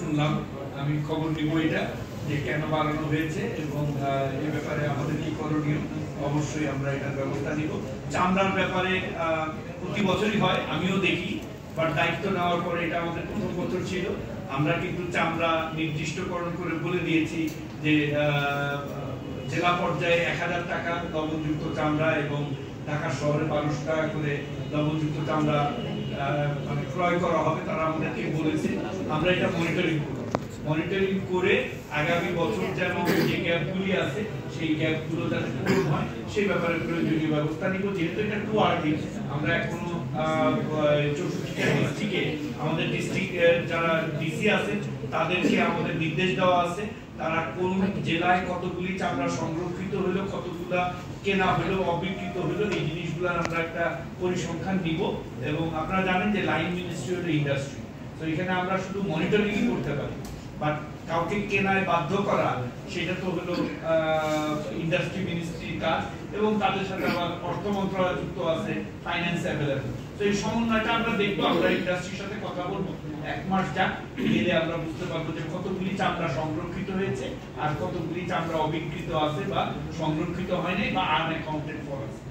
শুনলাম, আমি খবর নিব এটা যে কেন বাড়ানো হয়েছে এবং এ ব্যাপারে আমাদের কি করণীয়। অবশ্যই আমরা এটার ব্যবস্থা নিব। চামড়ার ব্যাপারে প্রতি বছরই হয়, আমিও দেখি, বাট দায়িত্ব নেওয়ার পরে এটা আমাদের প্রথম বছর ছিল। আমরা কিন্তু চামড়া নির্দিষ্টকরণ করে বলে দিয়েছি যে জেলা পর্যায়ে 1000 টাকা লবণযুক্ত চামড়া এবং ঢাকা শহরে 1200 টাকা করে লবণযুক্ত চামড়া মানে ক্রয় করা হবে। তারা আমাদেরকে বলেছে, আমরা এটা মনিটরিং করে আগামী বছর যেন যে গ্যাপগুলি আছে সেই গ্যাপগুলো যাতে পূরণ হয় সেই ব্যাপারে প্রয়োজনীয় ব্যবস্থা নিব। যেহেতু এটা টু আর্লি, আমরা এখনো 64টা ডিস্ট্রিক্টে আমাদের ডিস্ট্রিক্টের যারা ডিসি আছে তাদেরকে আমাদের নির্দেশ দেওয়া আছে তারা কোন জেলায় কতগুলি চামড়া সংরক্ষিত হলো, কতগুলা কেনা হলো, অবিকৃত হলো, এই জিনিসগুলোর আমরা একটা পরিসংখ্যান নিব। এবং আপনারা জানেন যে লাইন মিনিস্ট্রি হলো ইন্ডাস্ট্রি, তো এখানে আমরা শুধু মনিটরিংই করতে পারি, বাট কাউকে কেনায় বাধ্য করা সেটা তো হলো ইন্ডাস্ট্রি মিনিস্ট্রির কাজ, এবং তাদের সাথে আবার অর্থ মন্ত্রণালয় যুক্ত আছে, ফাইন্যান্স অ্যাভেলেবল। তো এই সমন্বয়টা আমরা দেখবো, আমরা ইন্ডাস্ট্রির সাথে কথা বলবো, 1 মাস যাক, গেলে আমরা বুঝতে পারবো যে কতগুলি চামড়া সংরক্ষিত হয়েছে আর কতগুলি চামড়া অবিকৃত আছে বা সংরক্ষিত হয়নি বা আনঅ্যাকাউন্টেড ফর আছে।